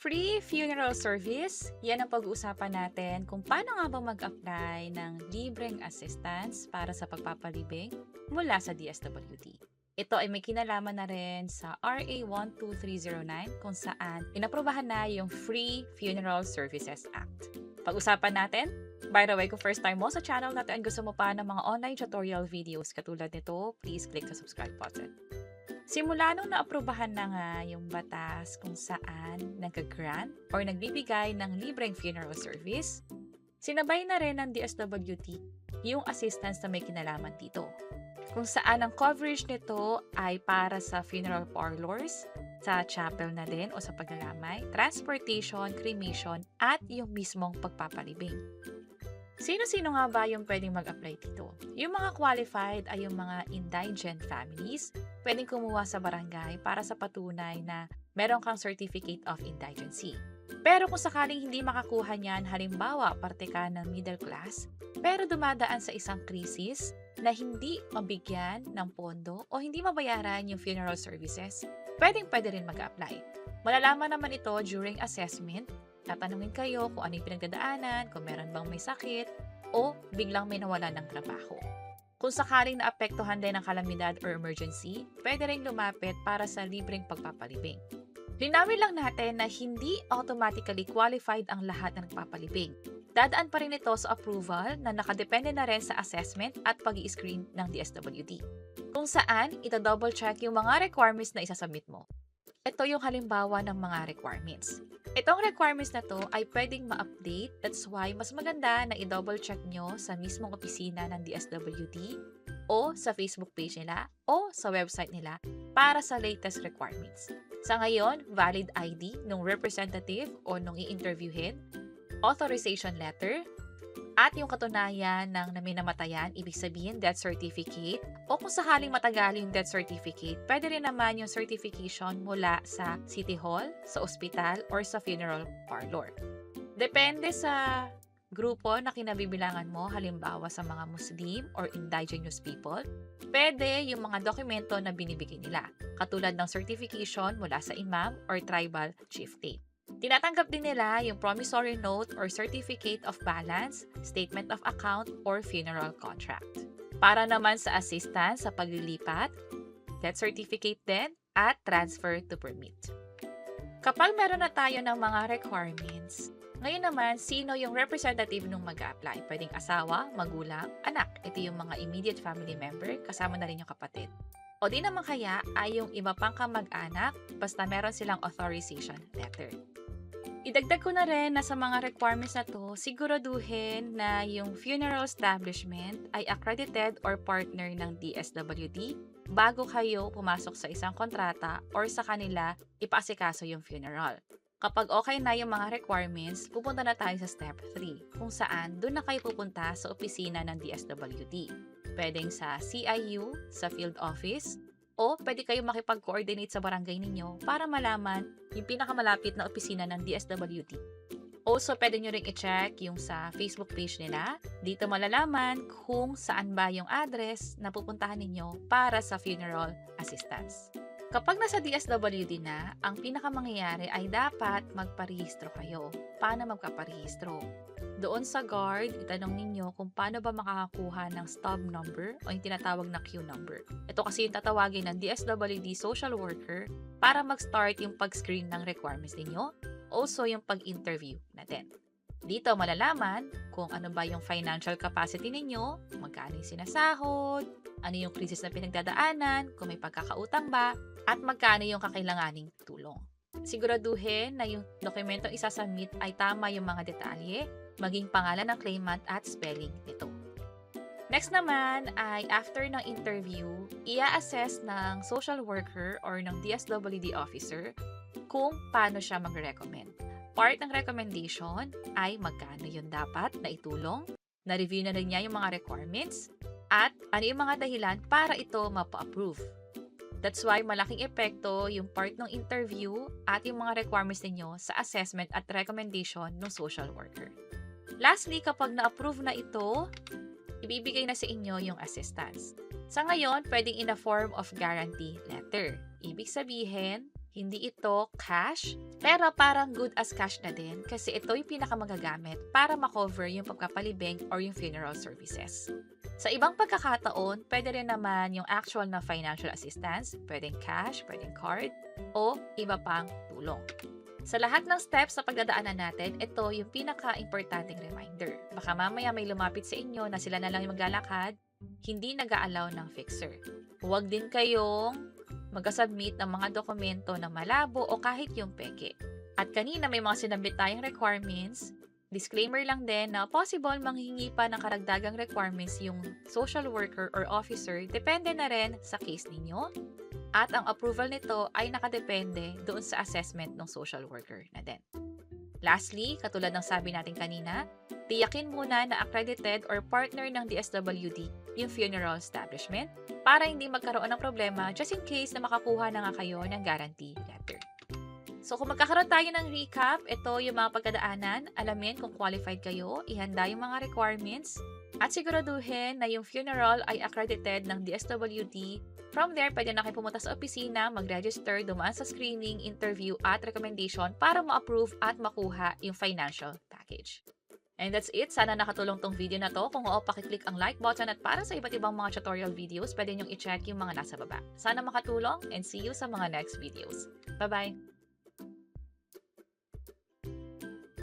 Free funeral service, yan ang pag-uusapan natin kung paano nga ba mag-apply ng libreng assistance para sa pagpapalibing mula sa DSWD. Ito ay may kinalaman na rin sa RA 12309 kung saan inaprobahan na yung Free Funeral Services Act. Pag-usapan natin. By the way, kung first time mo sa channel natin at gusto mo pa ng mga online tutorial videos katulad nito, please click the subscribe button. Simula nung naaprubahan na nga yung batas kung saan nag-grant or nagbibigay ng libreng funeral service, sinabay na rin ng DSWD yung assistance na may kinalaman dito. Kung saan ang coverage nito ay para sa funeral parlors, sa chapel na din o sa paglalamay, transportation, cremation, at yung mismong pagpapalibing. Sino-sino nga ba yung pwedeng mag-apply dito? Yung mga qualified ay yung mga indigent families, pwedeng kumuha sa barangay para sa patunay na meron kang Certificate of Indigency. Pero kung sakaling hindi makakuha niyan, halimbawa parte ka ng middle class, pero dumadaan sa isang krisis na hindi mabigyan ng pondo o hindi mabayaran yung funeral services, pwede rin mag-apply. Malalaman naman ito during assessment. Tatanungin kayo kung ano yung pinagdadaanan, kung meron bang may sakit, o biglang may nawalan ng trabaho. Kung sakaling naapektuhan din ng kalamidad or emergency, pwede rin lumapit para sa libreng pagpapalibing. Linawin lang natin na hindi automatically qualified ang lahat ng nagpapalibing. Dadaan pa rin ito sa approval na nakadepende na rin sa assessment at pag-i-screen ng DSWD. Kung saan, ita-double check yung mga requirements na isasubmit mo. Ito yung halimbawa ng mga requirements. Itong requirements na to ay pwedeng ma-update. That's why mas maganda na i-double check nyo sa mismong opisina ng DSWD o sa Facebook page nila o sa website nila para sa latest requirements. Sa ngayon, valid ID nung representative o nung i-interviewin, authorization letter, at yung katunayan ng naminamatayan, ibig sabihin death certificate, o kung sakaling matagal yung death certificate, pwede rin naman yung certification mula sa City Hall, sa ospital, or sa funeral parlor. Depende sa grupo na kinabibilangan mo, halimbawa sa mga Muslim or indigenous people, pwede yung mga dokumento na binibigay nila, katulad ng certification mula sa imam or tribal chieftain. Tinatanggap din nila yung promissory note or certificate of balance, statement of account, or funeral contract. Para naman sa assistance sa paglilipat, death certificate din at transfer to permit. Kapag meron na tayo ng mga requirements, ngayon naman, sino yung representative nung mag-a-apply? Pwedeng asawa, magulang, anak. Ito yung mga immediate family member, kasama na rin yung kapatid. O di naman kaya ay yung iba pang kamag-anak basta meron silang authorization letter. Idagdag ko na rin na sa mga requirements na to, siguraduhin na yung funeral establishment ay accredited or partner ng DSWD bago kayo pumasok sa isang kontrata or sa kanila ipaasikaso yung funeral. Kapag okay na yung mga requirements, pupunta na tayo sa step 3, kung saan doon na kayo pupunta sa opisina ng DSWD. Pwedeng sa CIU, sa field office, o pwede kayo makipag-coordinate sa barangay ninyo para malaman yung pinakamalapit na opisina ng DSWD. Also, pwede nyo rin i-check yung sa Facebook page nila. Dito malalaman kung saan ba yung address na pupuntahan ninyo para sa funeral assistance. Kapag nasa DSWD na, ang pinakamangyayari ay dapat magparehistro kayo. Paano magpaparehistro? Doon sa guard, itanong ninyo kung paano ba makakakuha ng stub number o yung tinatawag na queue number. Ito kasi yung tatawagin ng DSWD social worker para mag-start yung pag-screen ng requirements ninyo, also yung pag-interview natin. Dito malalaman kung ano ba yung financial capacity ninyo, magkano yung sinasahod, ano yung krisis na pinagdadaanan, kung may pagkakautang ba, at magkano yung kakailanganing tulong. Siguraduhin na yung dokumentong isasubmit ay tama yung mga detalye, maging pangalan ng claimant at spelling nito. Next naman ay after ng interview, i-assess ng social worker or ng DSWD officer kung paano siya mag-recommend. Part ng recommendation ay magkano yun dapat na itulong, na-review na rin niya yung mga requirements, at ano yung mga dahilan para ito mapa-approve. That's why malaking epekto yung part ng interview at yung mga requirements ninyo sa assessment at recommendation ng social worker. Lastly, kapag na-approve na ito, ibibigay na sa inyo yung assistance. Sa ngayon, pwedeng in a form of guarantee letter. Ibig sabihin, Hindi ito cash, pero parang good as cash na din kasi ito yung pinakamagagamit para makover yung pagpapalibing or yung funeral services. Sa ibang pagkakataon, pwede rin naman yung actual na financial assistance, pwedeng cash, pwedeng card, o iba pang tulong. Sa lahat ng steps na pagdadaanan natin, ito yung pinaka-importanting reminder. Baka mamaya may lumapit sa inyo na sila na lang yung maglalakad, hindi nag-aalaw ng fixer. Huwag din kayong mag-submit ng mga dokumento na malabo o kahit yung peke. At kanina may mga sinabit tayong requirements. Disclaimer lang din na possible manghingi pa ng karagdagang requirements yung social worker or officer, depende na rin sa case ninyo. At ang approval nito ay nakadepende doon sa assessment ng social worker na din. Lastly, katulad ng sabi natin kanina, tiyakin muna na accredited or partner ng DSWD yung funeral establishment para hindi magkaroon ng problema just in case na makakuha na nga kayo ng guarantee letter. So kung magkakaroon tayo ng recap, ito yung mga pagdadaanan, alamin kung qualified kayo, ihanda yung mga requirements, at siguraduhin na yung funeral ay accredited ng DSWD. From there, pwede na kayo pumunta sa opisina, mag-register, dumaan sa screening, interview, at recommendation para ma-approve at makuha yung financial package. And that's it. Sana nakatulong tong video na to. Kung oo, pakiclick ang like button at para sa iba't ibang mga tutorial videos, pwede nyong i-check yung mga nasa baba. Sana makatulong and see you sa mga next videos. Bye-bye!